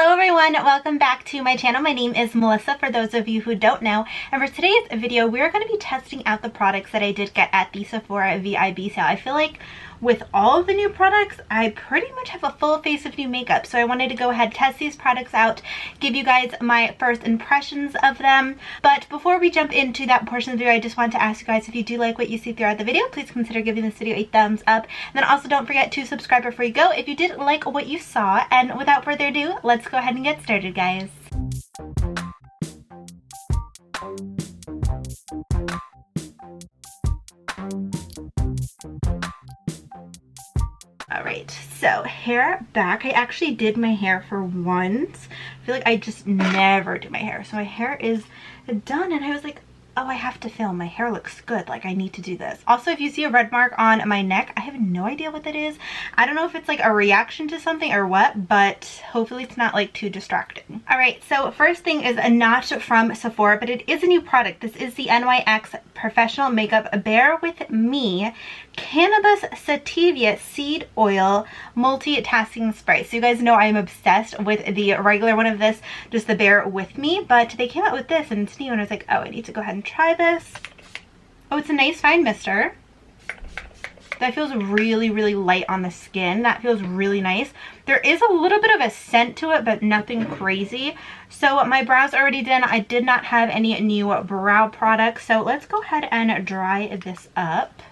Hello everyone, welcome back to my channel. My name is Melissa, for those of you who don't know. And for today's video, we're going to be testing out the products that I did get at the Sephora VIB sale. I feel like with all of the new products, I pretty much have a full face of new makeup. So I wanted to go ahead, test these products out, give you guys my first impressions of them. But before we jump into that portion of the video, I just want to ask you guys, if you do like what you see throughout the video, please consider giving this video a thumbs up. And then also don't forget to subscribe before you go if you did like what you saw. And without further ado, let's go ahead and get started, guys. Alright, so hair back. I actually did my hair for once. I feel like I just never do my hair. So my hair is done and I was like, oh, I have to film. My hair looks good. Like, I need to do this. Also, if you see a red mark on my neck, I have no idea what that is. I don't know if it's like a reaction to something or what, but hopefully it's not like too distracting. All right, so first thing is not from Sephora, but it is a new product. This is the NYX Professional Makeup Bear With Me Cannabis Sativa Seed Oil Multitasking Spray. So you guys know I'm obsessed with the regular one of this, just the Bear With Me, but they came out with this and it's new and I was like, oh, I need to go ahead and try this. Oh, it's a nice fine mister. That feels really, really light on the skin. That feels really nice. There is a little bit of a scent to it, but nothing crazy. So my brows are already done. I did not have any new brow products. So let's go ahead and dry this up.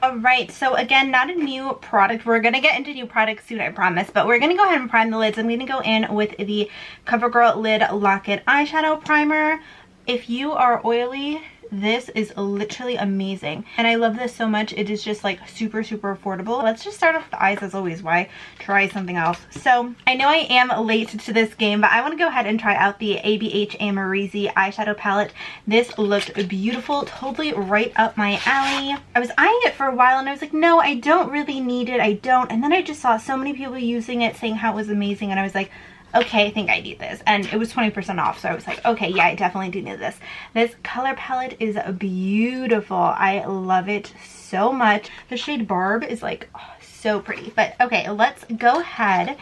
Alright, so again, not a new product. We're going to get into new products soon, I promise. But we're going to go ahead and prime the lids. I'm going to go in with the Covergirl Lid Locket Eyeshadow Primer. If you are oily, this is literally amazing. And I love this so much. It is just like super, super affordable. Let's just start off with the eyes as always. Why try something else? So I know I am late to this game, but I want to go ahead and try out the ABH Amrezy eyeshadow palette. This looked beautiful. Totally right up my alley. I was eyeing it for a while and I was like, no, I don't really need it. I don't. And then I just saw so many people using it, saying how it was amazing. And I was like, okay, I think I need this. And it was 20% off, so I was like, okay, yeah, I definitely do need this. This color palette is beautiful. I love it so much. The shade Barb is like, oh, so pretty. But okay, let's go ahead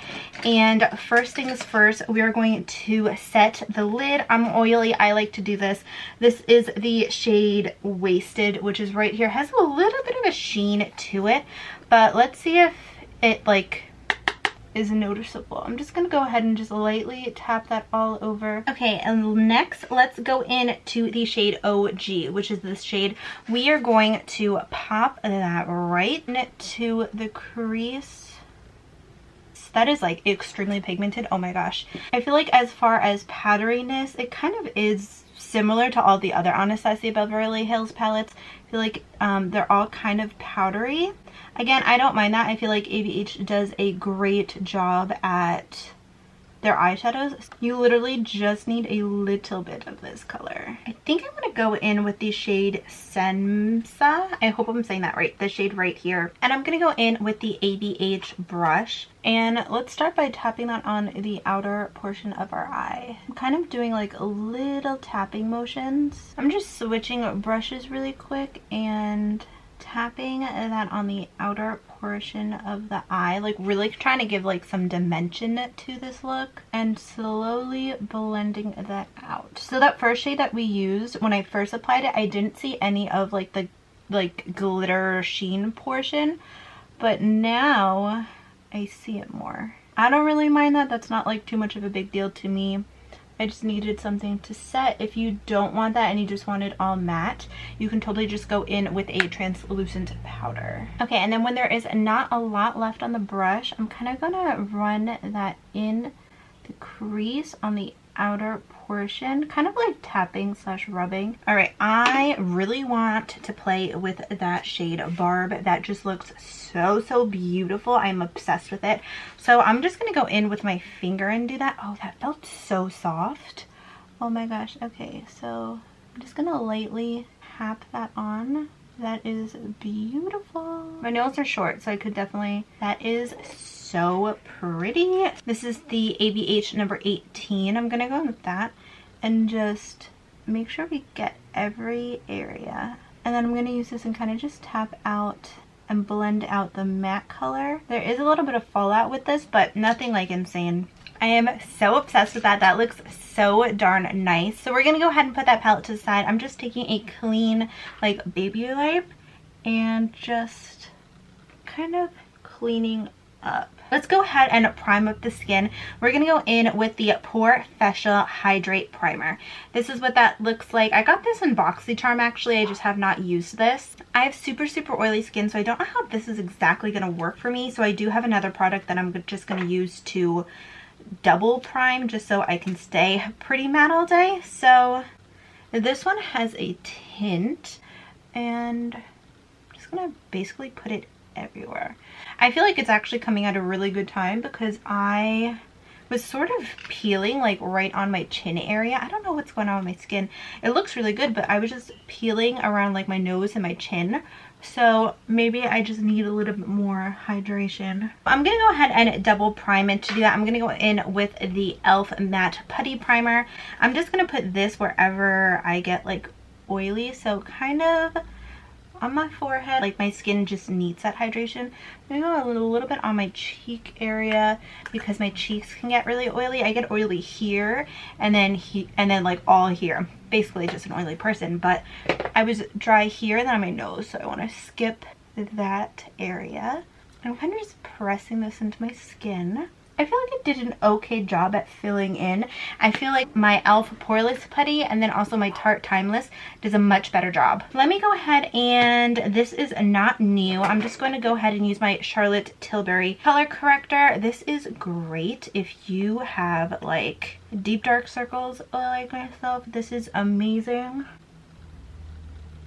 and first things first, we are going to set the lid. I'm oily. I like to do this. This is the shade Wasted, which is right here. It has a little bit of a sheen to it, but let's see if it like is noticeable. I'm just gonna go ahead and just lightly tap that all over. Okay, and next let's go in to the shade OG, which is this shade. We are going to pop that right into the crease. That is like extremely pigmented. Oh my gosh. I feel like as far as powderiness, it kind of is similar to all the other Anastasia Beverly Hills palettes. I feel like they're all kind of powdery. Again, I don't mind that. I feel like ABH does a great job at their eyeshadows. You literally just need a little bit of this color. I think I'm going to go in with the shade Sensa. I hope I'm saying that right. The shade right here. And I'm going to go in with the ABH brush. And let's start by tapping that on the outer portion of our eye. I'm kind of doing like little tapping motions. I'm just switching brushes really quick and tapping that on the outer portion of the eye, like really trying to give like some dimension to this look and slowly blending that out. So that first shade that we used, when I first applied it, I didn't see any of like the glitter sheen portion, but now I see it more. I don't really mind that. That's not like too much of a big deal to me. I just needed something to set. If you don't want that and you just want it all matte, you can totally just go in with a translucent powder. Okay, and then when there is not a lot left on the brush, I'm kind of gonna run that in the crease on the outer portion, kind of like tapping slash rubbing. All right, I really want to play with that shade Barb. That just looks so beautiful. I'm obsessed with it. So I'm just gonna go in with my finger and do that. Oh, that felt so soft. Oh my gosh. Okay, so I'm just gonna lightly tap that on. That is beautiful. My nails are short, so I could definitely, that is so pretty. This is the ABH number 18. I'm gonna go in with that and just make sure we get every area. And then I'm gonna use this and kind of just tap out and blend out the matte color. There is a little bit of fallout with this, but nothing like insane. I am so obsessed with that. That looks so darn nice. So we're gonna go ahead and put that palette to the side. I'm just taking a clean like baby wipe and just kind of cleaning up. Let's go ahead and prime up the skin. We're gonna go in with the Porefessional Hydrate Primer. This is what that looks like. I got this in BoxyCharm actually. I just have not used this. I have super oily skin, so I don't know how this is exactly gonna work for me. So I do have another product that I'm just gonna use to double prime just so I can stay pretty matte all day. So this one has a tint and I'm just gonna basically put it everywhere. I feel like it's actually coming at a really good time because I was sort of peeling like right on my chin area. I don't know what's going on with my skin. It looks really good, but I was just peeling around like my nose and my chin. So maybe I just need a little bit more hydration. I'm gonna go ahead and double prime, and to do that I'm gonna go in with the e.l.f. matte putty primer. I'm just gonna put this wherever I get like oily, so kind of on my forehead, like my skin just needs that hydration. I'm gonna go a little bit on my cheek area because my cheeks can get really oily. I get oily here and then like all here. Basically just an oily person, but I was dry here and then on my nose, so I want to skip that area. I'm kind of just pressing this into my skin. I feel like it did an okay job at filling in. I feel like my e.l.f. Poreless Putty and then also my Tarte Timeless does a much better job. Let me go ahead and, this is not new, I'm just going to go ahead and use my Charlotte Tilbury color corrector. This is great if you have like deep dark circles like myself. This is amazing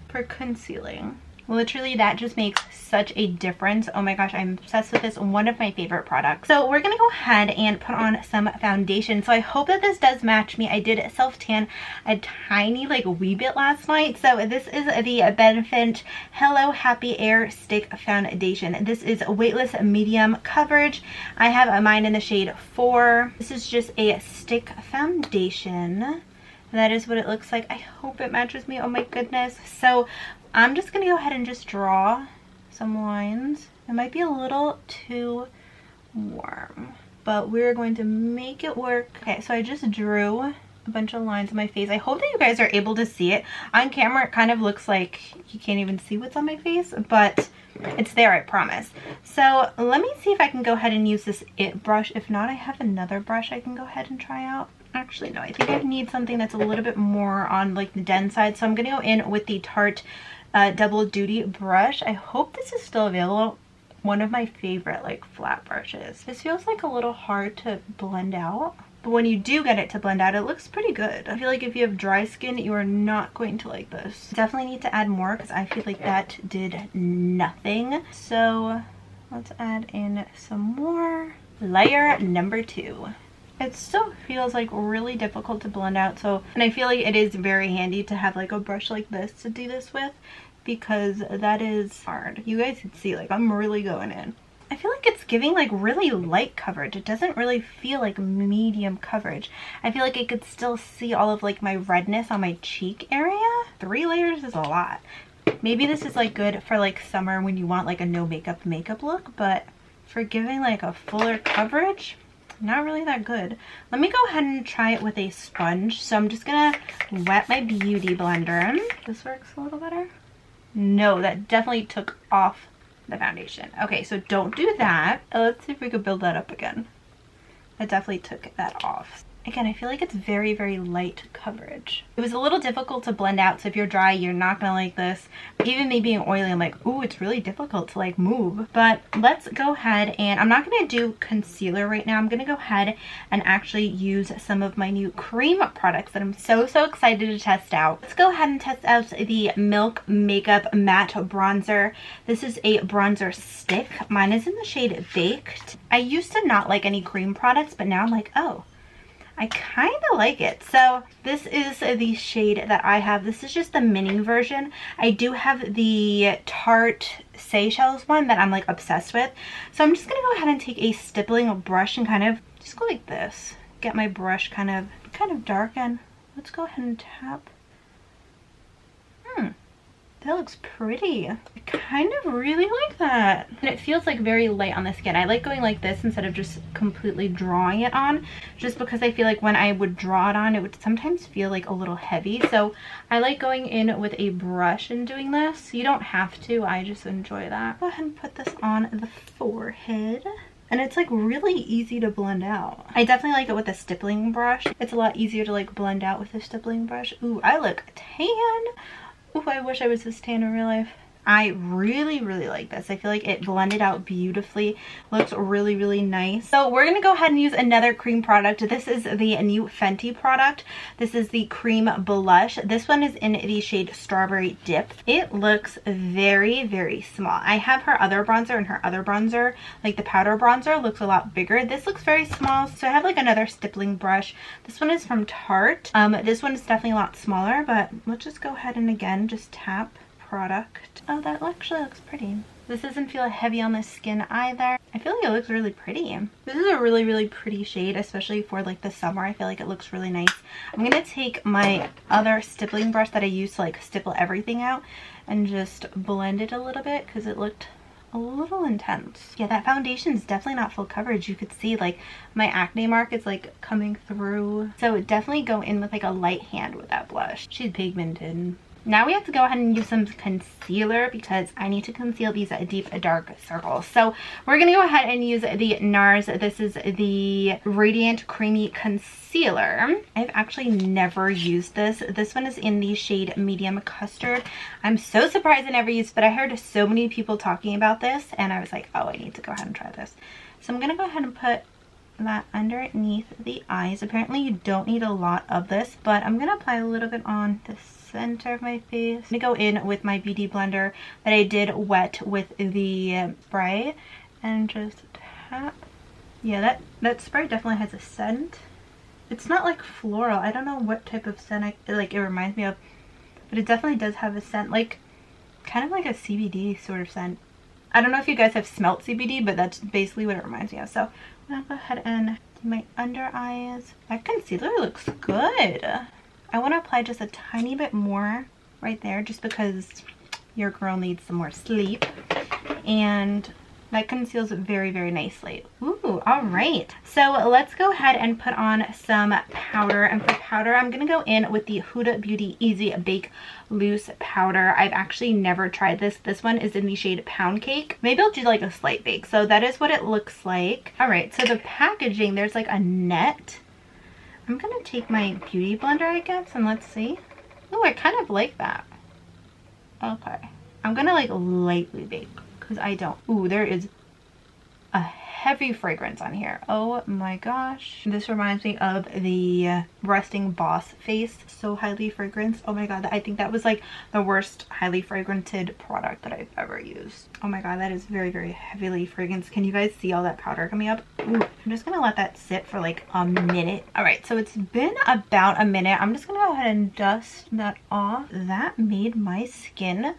for concealing. Literally, that just makes such a difference. Oh my gosh, I'm obsessed with this. One of my favorite products. So we're gonna go ahead and put on some foundation. So I hope that this does match me. I did self tan a tiny like wee bit last night. So this is the Benefit Hello Happy Air Stick Foundation. This is weightless medium coverage. I have mine in the shade 4. This is just a stick foundation. That is what it looks like. I hope it matches me. Oh my goodness. So I'm just gonna go ahead and just draw some lines. It might be a little too warm, but we're going to make it work. Okay, so I just drew a bunch of lines on my face. I hope that you guys are able to see it. On camera, it kind of looks like you can't even see what's on my face, but it's there, I promise. So let me see if I can go ahead and use this It brush. If not, I have another brush I can go ahead and try out. Actually, no, I think I need something that's a little bit more on like the dense side. So I'm gonna go in with the Tarte Double Duty brush. I hope this is still available. One of my favorite like flat brushes. This feels like a little hard to blend out, but when you do get it to blend out, it looks pretty good. I feel like if you have dry skin, you are not going to like this. Definitely need to add more because I feel like that did nothing. So let's add in some more. Layer number 2. It still feels like really difficult to blend out, so, and I feel like it is very handy to have like a brush like this to do this with, because that is hard. You guys can see like I'm really going in. I feel like it's giving like really light coverage. It doesn't really feel like medium coverage. I feel like I could still see all of like my redness on my cheek area. 3 layers is a lot. Maybe this is like good for like summer when you want like a no makeup look, but for giving like a fuller coverage, not really that good. Let me go ahead and try it with a sponge. So I'm just gonna wet my beauty blender. This works a little better. No, that definitely took off the foundation. Okay, so don't do that. Let's see if we could build that up again. That definitely took that off. Again, I feel like it's very, very light coverage. It was a little difficult to blend out, so if you're dry, you're not gonna like this. Even me being oily, I'm like, ooh, it's really difficult to like move. But let's go ahead and, I'm not gonna do concealer right now. I'm gonna go ahead and actually use some of my new cream products that I'm so excited to test out. Let's go ahead and test out the Milk Makeup Matte Bronzer. This is a bronzer stick. Mine is in the shade Baked. I used to not like any cream products, but now I'm like, oh, I kind of like it. So this is the shade that I have. This is just the mini version. I do have the Tarte Seychelles one that I'm like obsessed with. So I'm just gonna go ahead and take a stippling brush and kind of just go like this. Get my brush kind of darken. Let's go ahead and tap. That looks pretty. I kind of really like that. And it feels like very light on the skin. I like going like this instead of just completely drawing it on, just because I feel like when I would draw it on, it would sometimes feel like a little heavy. So I like going in with a brush and doing this. You don't have to, I just enjoy that. Go ahead and put this on the forehead. And it's like really easy to blend out. I definitely like it with a stippling brush. It's a lot easier to like blend out with a stippling brush. Ooh, I look tan. Ooh, I wish I was this tan in real life. I really like this. I feel like it blended out beautifully. Looks really nice. So we're gonna go ahead and use another cream product. This is the new Fenty product. This is the cream blush. This one is in the shade Strawberry Dip. It looks very small. I have her other bronzer, and her other bronzer, like the powder bronzer, looks a lot bigger. This looks very small. So I have like another stippling brush. This one is from Tarte. This one is definitely a lot smaller, but let's just go ahead and again just tap product. Oh, that actually looks pretty. This doesn't feel heavy on the skin either. I feel like it looks really pretty. This is a really pretty shade, especially for like the summer. I feel like it looks really nice. I'm gonna take my other stippling brush that I use to like stipple everything out and just blend it a little bit because it looked a little intense. Yeah, that foundation is definitely not full coverage. You could see like my acne mark is like coming through. So definitely go in with like a light hand with that blush. She's pigmented. Now we have to go ahead and use some concealer because I need to conceal these deep dark circles. So we're going to go ahead and use the Nars. This is the Radiant Creamy Concealer. I've actually never used this. This one is in the shade Medium Custard. I'm so surprised I never used, but I heard so many people talking about this and I was like, oh, I need to go ahead and try this. So I'm going to go ahead and put that underneath the eyes. Apparently you don't need a lot of this, but I'm going to apply a little bit on the center of my face. I'm gonna go in with my beauty blender that I did wet with the spray and just tap. Yeah, that spray definitely has a scent. It's not like floral. I don't know what type of scent it reminds me of, but it definitely does have a scent, like kind of like a CBD sort of scent. I don't know if you guys have smelt CBD, but that's basically what it reminds me of. So I'm gonna go ahead and do my under eyes. That concealer looks good. I want to apply just a tiny bit more right there just because your girl needs some more sleep, and that conceals very nicely. Ooh, all right. So let's go ahead and put on some powder, and for powder I'm gonna go in with the Huda Beauty Easy Bake Loose Powder. I've actually never tried this. This one is in the shade Pound Cake. Maybe I'll do like a slight bake. So that is what it looks like. All right, so the packaging, there's like a net. I'm gonna take my beauty blender, I guess, and let's see. Oh, I kind of like that. Okay. I'm gonna like lightly bake because I don't. Ooh, there is a heavy fragrance on here. Oh my gosh. This reminds me of the Resting Boss face. So highly fragranced. Oh my god, I think that was like the worst highly fragranted product that I've ever used. Oh my god, that is very heavily fragranced. Can you guys see all that powder coming up? Ooh, I'm just gonna let that sit for like a minute. All right, so it's been about a minute. I'm just gonna go ahead and dust that off. That made my skin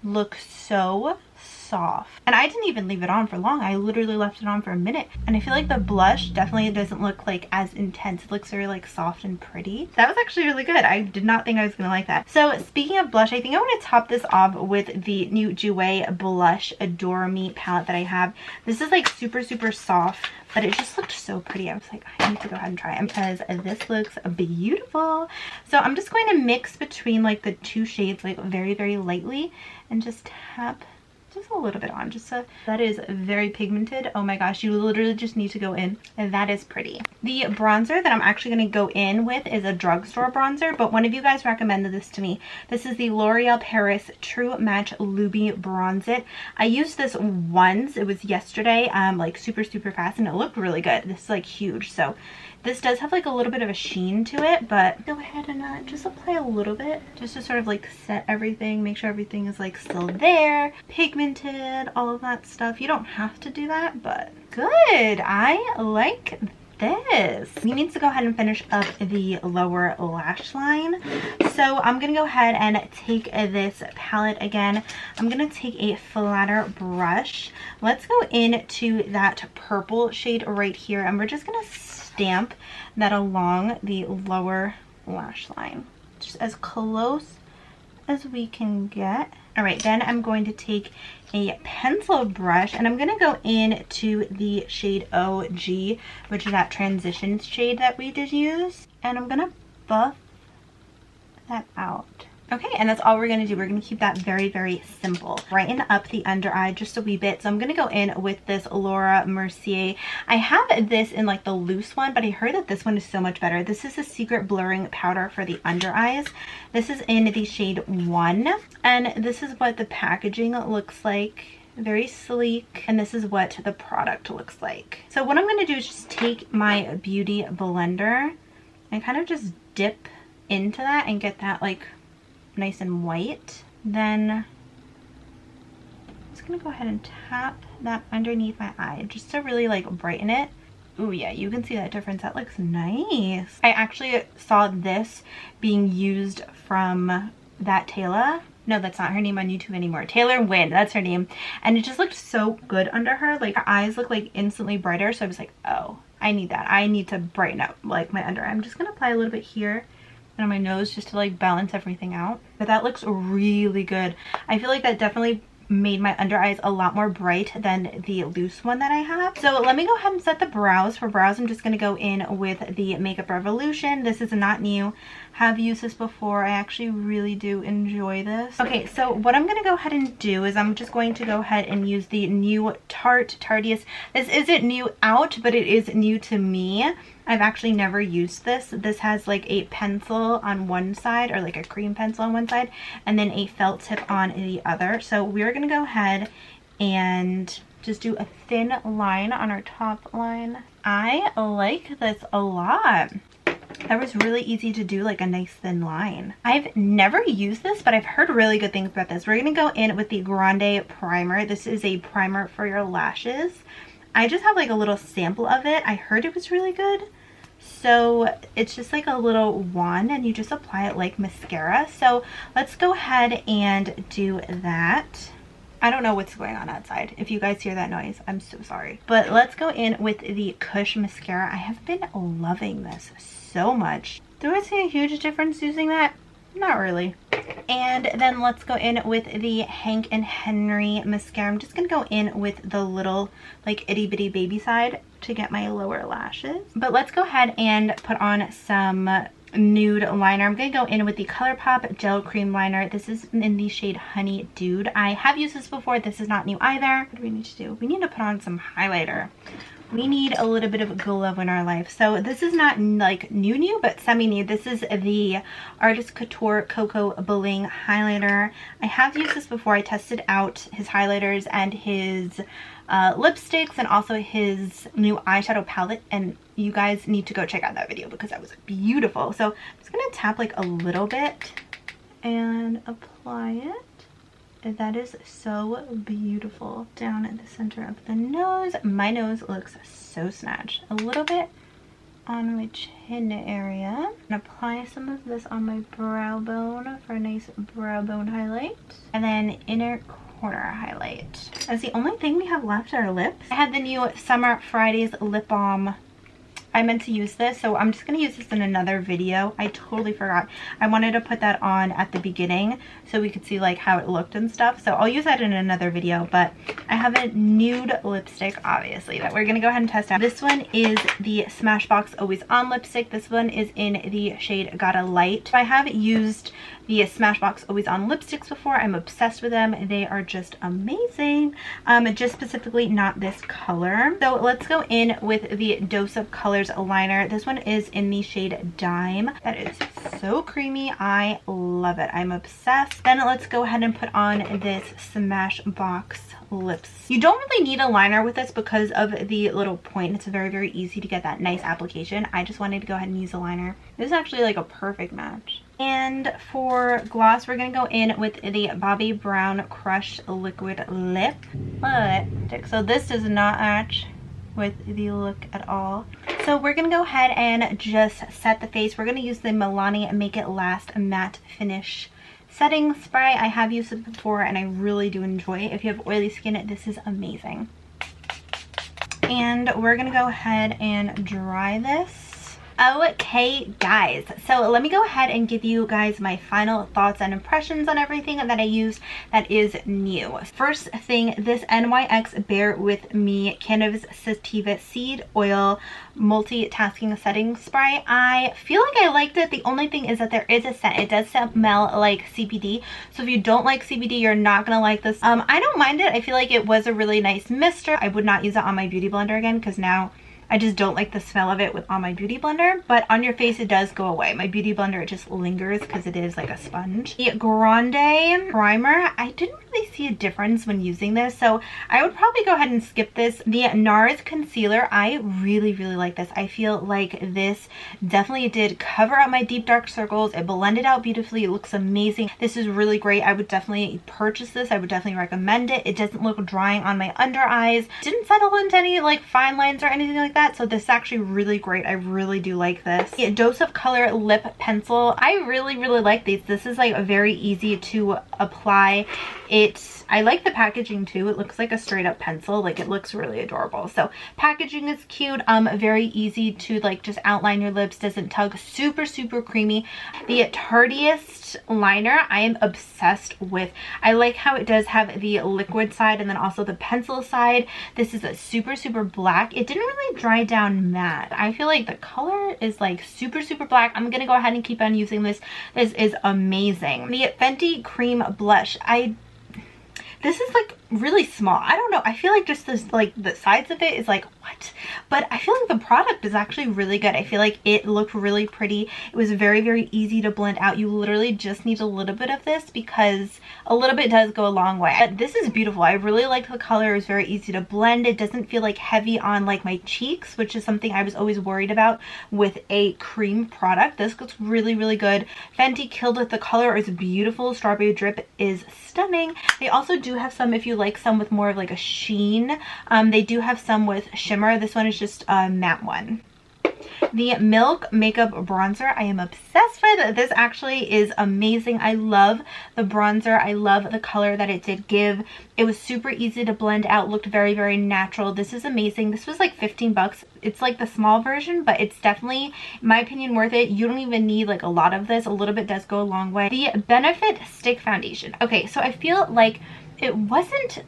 look so soft, and I didn't even leave it on for long. I literally left it on for a minute, and I feel like the blush definitely doesn't look like as intense. It looks very like soft and pretty. That was actually really good. I did not think I was gonna like that. So speaking of blush, I think I want to top this off with the new JOUER blush Adore Me palette that I have. This is like super soft, but it just looked so pretty. I was like, I need to go ahead and try it because this looks beautiful. So I'm just going to mix between like the two shades like very lightly and just tap just a little bit on, just so that is very pigmented. Oh my gosh, you literally just need to go in, and that is pretty. The bronzer that I'm actually going to go in with is a drugstore bronzer, but one of you guys recommended this to me. This is the L'Oreal Paris True Match Luby Bronze It. I used this once, it was yesterday, like super fast, and it looked really good. This is like huge, so this does have like a little bit of a sheen to it, but go ahead and just apply a little bit just to sort of like set everything, make sure everything is like still there, pigmented, all of that stuff. You don't have to do that, but good. I like this. We need to go ahead and finish up the lower lash line. So I'm gonna go ahead and take this palette again. I'm gonna take a flatter brush. Let's go into that purple shade right here, and we're just gonna stamp that along the lower lash line, just as close as we can get. All right, then I'm going to take a pencil brush and I'm gonna go into the shade OG, which is that transition shade that we did use. And I'm gonna buff that out. Okay, and that's all we're gonna do. We're gonna keep that very, very simple. Brighten up the under eye just a wee bit. So I'm gonna go in with this Laura Mercier. I have this in like the loose one, but I heard that this one is so much better. This is a secret blurring powder for the under eyes. This is in the shade 1, and this is what the packaging looks like. Very sleek, and this is what the product looks like. So what I'm gonna do is just take my beauty blender and kind of just dip into that and get that like nice and white. Then I'm just gonna go ahead and tap that underneath my eye just to really like brighten it. Ooh, yeah, you can see that difference. That looks nice. I actually saw this being used from that Taylor. No, that's not her name on YouTube anymore. Taylor Wynn, that's her name. And it just looked so good under her. Like her eyes look like instantly brighter. So I was like, oh, I need that. I need to brighten up like my under eye. I'm just gonna apply a little bit here and on my nose just to like balance everything out. But that looks really good. I feel like that definitely made my under eyes a lot more bright than the loose one that I have. So let me go ahead and set the brows. For brows, I'm just going to go in with the Makeup Revolution. This is not new. Have used this before. I actually really do enjoy this. Okay, so what I'm going to go ahead and do is I'm just going to go ahead and use the new Tarteist. This isn't new out, but it is new to me. I've actually never used this. This has like a pencil on one side, or like a cream pencil on one side, and then a felt tip on the other. So we're gonna go ahead and just do a thin line on our top line. I like this a lot. That was really easy to do, like a nice thin line. I've never used this, but I've heard really good things about this. We're gonna go in with the Grande Primer. This is a primer for your lashes. I just have like a little sample of it. I heard it was really good. So it's just like a little wand and you just apply it like mascara. So let's go ahead and do that. I don't know what's going on outside. If you guys hear that noise, I'm so sorry. But let's go in with the Kush mascara. I have been loving this so much. Do I see a huge difference using that? Not really. And then let's go in with the Hank and Henry mascara. I'm just gonna go in with the little like itty bitty baby side to get my lower lashes. But let's go ahead and put on some nude liner. I'm gonna go in with the ColourPop Gel Cream Liner. This is in the shade Honey Dude. I have used this before. This is not new either. What do we need to do? We need to put on some highlighter. We need a little bit of glow in our life. So this is not like new, but semi-new. This is the Artist Couture Cocoa Bling highlighter. I have used this before. I tested out his highlighters and his lipsticks and also his new eyeshadow palette, and you guys need to go check out that video because that was beautiful. So I'm just gonna tap like a little bit and apply it. That is so beautiful. Down at the center of the nose. My nose looks so snatched. A little bit on my chin area. And apply some of this on my brow bone for a nice brow bone highlight. And then inner corner highlight. That's the only thing we have left are our lips. I had the new Summer Fridays lip balm. I meant to use this, so I'm just going to use this in another video. I totally forgot. I wanted to put that on at the beginning so we could see like how it looked and stuff. So I'll use that in another video, but I have a nude lipstick, obviously, that we're going to go ahead and test out. This one is the Smashbox Always On lipstick. This one is in the shade Gotta Light. So I have used the Smashbox Always On lipsticks before. I'm obsessed with them. They are just amazing. Just specifically not this color. So let's go in with the Dose of Colors liner. This one is in the shade Dime. That is so creamy. I love it. I'm obsessed. Then let's go ahead and put on this Smashbox lips. You don't really need a liner with this because of the little point. It's very, very easy to get that nice application. I just wanted to go ahead and use a liner. This is actually like a perfect match. And for gloss, we're going to go in with the Bobbi Brown Crush Liquid Lip. So this does not match with the look at all. So we're going to go ahead and just set the face. We're going to use the Milani Make It Last Matte Finish Setting Spray. I have used it before and I really do enjoy it. If you have oily skin, this is amazing. And we're going to go ahead and dry this. Okay guys, so let me go ahead and give you guys my final thoughts and impressions on everything that I used that is new. First thing, this NYX Bear With Me Cannabis Sativa Seed Oil Multitasking Setting Spray. I feel like I liked it. The only thing is that there is a scent. It does smell like CBD, so if you don't like CBD, you're not gonna like this. I don't mind it. I feel like it was a really nice mister. I would not use it on my beauty blender again because now I just don't like the smell of it on my beauty blender, but on your face it does go away. My beauty blender, it just lingers because it is like a sponge. The Grande Primer, I didn't really see a difference when using this, so I would probably go ahead and skip this. The Nars Concealer, I really like this. I feel like this definitely did cover up my deep dark circles. It blended out beautifully. It looks amazing. This is really great. I would definitely purchase this. I would definitely recommend it. It doesn't look drying on my under eyes. Didn't settle into any like fine lines or anything like that. So this is actually really great. I really do like this. The Dose of Color Lip Pencil, I really like these. This is like very easy to apply. I like the packaging too. It looks like a straight up pencil. Like, it looks really adorable. So packaging is cute. Very easy to like just outline your lips. Doesn't tug. Super creamy. The Tarteist liner, I am obsessed with. I like how it does have the liquid side and then also the pencil side. This is a super black. It didn't really dry down matte. I feel like the color is like super black. I'm gonna go ahead and keep on using this. This is amazing. The Fenty Cream Blush, this is like really small. I don't know. I feel like just this, like the sides of it is like, what? But I feel like the product is actually really good. I feel like it looked really pretty. It was very easy to blend out. You literally just need a little bit of this because a little bit does go a long way. But this is beautiful. I really like the color. It's very easy to blend. It doesn't feel like heavy on like my cheeks, which is something I was always worried about with a cream product. This looks really good. Fenty killed it. The color is beautiful. Strawberry Drip is stunning. They also do have some, if you like some with more of like a sheen, they do have some with shimmer. This one is just a matte one. The Milk Makeup Bronzer, I am obsessed with. This actually is amazing. I love the bronzer. I love the color that it did give. It was super easy to blend out, looked very natural. This is amazing. This was like 15 bucks. It's like the small version, but it's definitely, in my opinion, worth it. You don't even need like a lot of this. A little bit does go a long way. The Benefit Stick Foundation. Okay, so I feel like it wasn't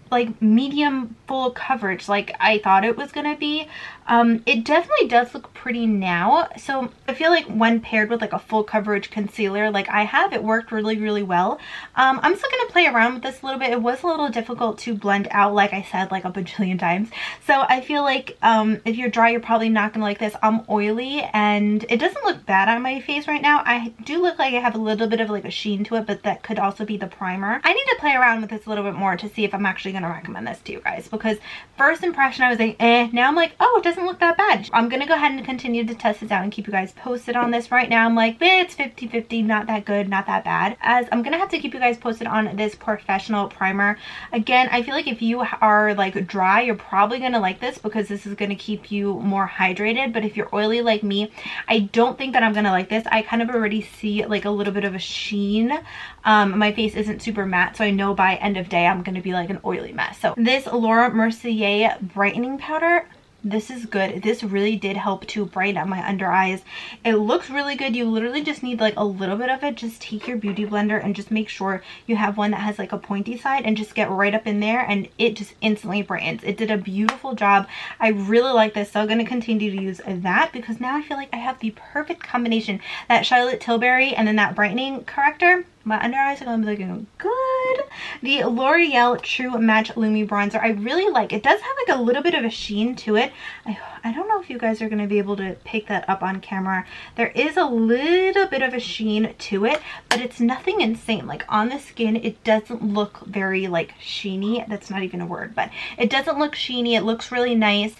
like medium full coverage like I thought it was gonna be. It definitely does look pretty now, so I feel like when paired with like a full coverage concealer like I have, it worked really well. I'm still gonna play around with this a little bit. It was a little difficult to blend out, like I said, like a bajillion times. So I feel like if you're dry, you're probably not gonna like this. I'm oily and it doesn't look bad on my face right now. I do look like I have a little bit of like a sheen to it, but that could also be the primer. I need to play around with this a little bit more to see if I'm actually gonna recommend this to you guys, because first impression I was like now I'm like, oh, it doesn't look that bad. I'm gonna go ahead and continue to test this out and keep you guys posted on this. Right now I'm like, it's 50-50, not that good, not that bad, as I'm gonna have to keep you guys posted on this Porefessional Primer. Again, I feel like if you are like dry, you're probably gonna like this because this is gonna keep you more hydrated, but if you're oily like me, I don't think that I'm gonna like this. I kind of already see like a little bit of a sheen. My face isn't super matte, so I know by end of day I'm gonna be like an oily mess. So this Laura Mercier brightening powder, this is good. This really did help to brighten up my under eyes. It looks really good. You literally just need like a little bit of it. Just take your beauty blender and just make sure you have one that has like a pointy side and just get right up in there and it just instantly brightens. It did a beautiful job. I really like this, so I'm going to continue to use that because now I feel like I have the perfect combination. That Charlotte Tilbury and then that brightening corrector. My under eyes are going to be looking good. The L'Oreal True Match Lumi Bronzer, I really like. It does have like a little bit of a sheen to it. I don't know if you guys are going to be able to pick that up on camera. There is a little bit of a sheen to it, but it's nothing insane. Like on the skin, it doesn't look very like sheeny. That's not even a word, but it doesn't look sheeny. It looks really nice.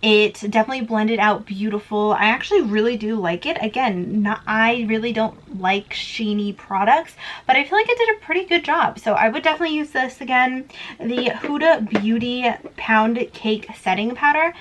It definitely blended out beautiful. I actually really do like it. Again, I really don't like sheeny products, but I feel like it did a pretty good job. So I would definitely use this again. The Huda Beauty Pound Cake Setting Powder.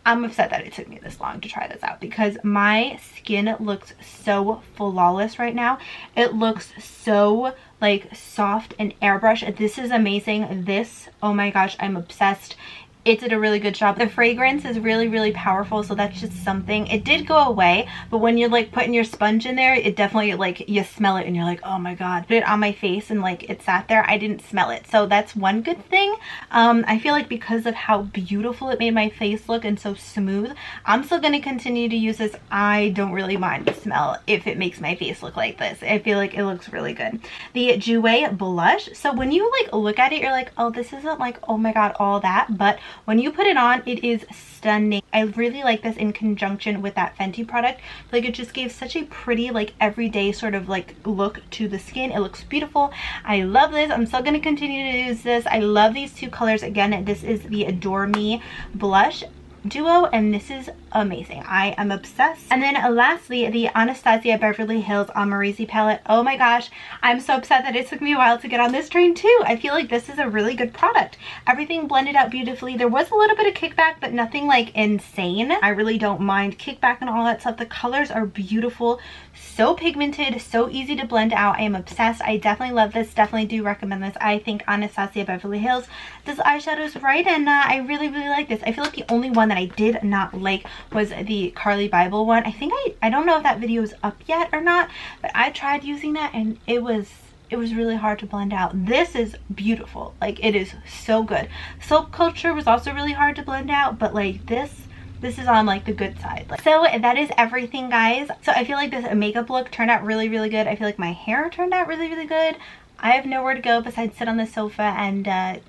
I'm upset that it took me this long to try this out because my skin looks so flawless right now. It looks so like soft and airbrush. This is amazing. This, oh my gosh, I'm obsessed. it did a really good job. The fragrance is really, really powerful, so that's just something. It did go away, but when you're like putting your sponge in there, it definitely, like, you smell it and you're like, oh my god. Put it on my face and like it sat there, I didn't smell it, so that's one good thing. I feel like because of how beautiful it made my face look and so smooth, I'm still going to continue to use this. I don't really mind the smell if it makes my face look like this. I feel like it looks really good. The JOUER blush, so when you like look at it, you're like, oh, this isn't like, oh my god, all that, but when you put it on, it is stunning. I really like this in conjunction with that Fenty product. Like, it just gave such a pretty, like, everyday sort of like look to the skin. It looks beautiful. I love this. I'm still going to continue to use this. I love these two colors. Again, this is the Adore Me blush duo, and this is amazing. I am obsessed. And then lastly, the Anastasia Beverly Hills Amrezy palette. Oh my gosh, I'm so upset that it took me a while to get on this train too. I feel like this is a really good product. Everything blended out beautifully. There was a little bit of kickback, but nothing like insane. I really don't mind kickback and all that stuff. The colors are beautiful, so pigmented, so easy to blend out. I am obsessed. I definitely love this. Definitely do recommend this. I think Anastasia Beverly Hills does eyeshadows right, and I really, really like this. I feel like the only one that I did not like was the Carly Bible one. I think I don't know if that video is up yet or not, but I tried using that and it was really hard to blend out. This is beautiful. Like, it is so good. Soap Culture was also really hard to blend out, but like this is on like the good side. So that is everything, guys. So I feel like this makeup look turned out really, really good. I feel like my hair turned out really, really good. I have nowhere to go besides sit on the sofa and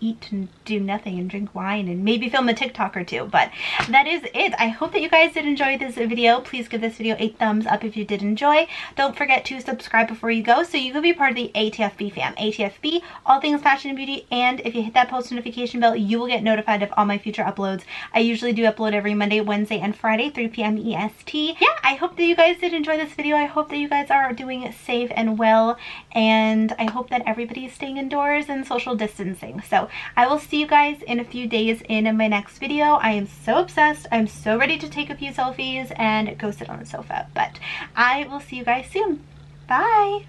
eat and do nothing and drink wine and maybe film a TikTok or two, but that is it. I hope that you guys did enjoy this video. Please give this video a thumbs up if you did enjoy. Don't forget to subscribe before you go so you can be part of the ATFB fam. ATFB, all things fashion and beauty, and if you hit that post notification bell, you will get notified of all my future uploads. I usually do upload every Monday, Wednesday, and Friday, 3 p.m. EST. Yeah, I hope that you guys did enjoy this video. I hope that you guys are doing safe and well, and I hope that everybody is staying indoors and social distancing. So I will see you guys in a few days in my next video. I am so obsessed. I'm so ready to take a few selfies and go sit on the sofa. But I will see you guys soon. Bye.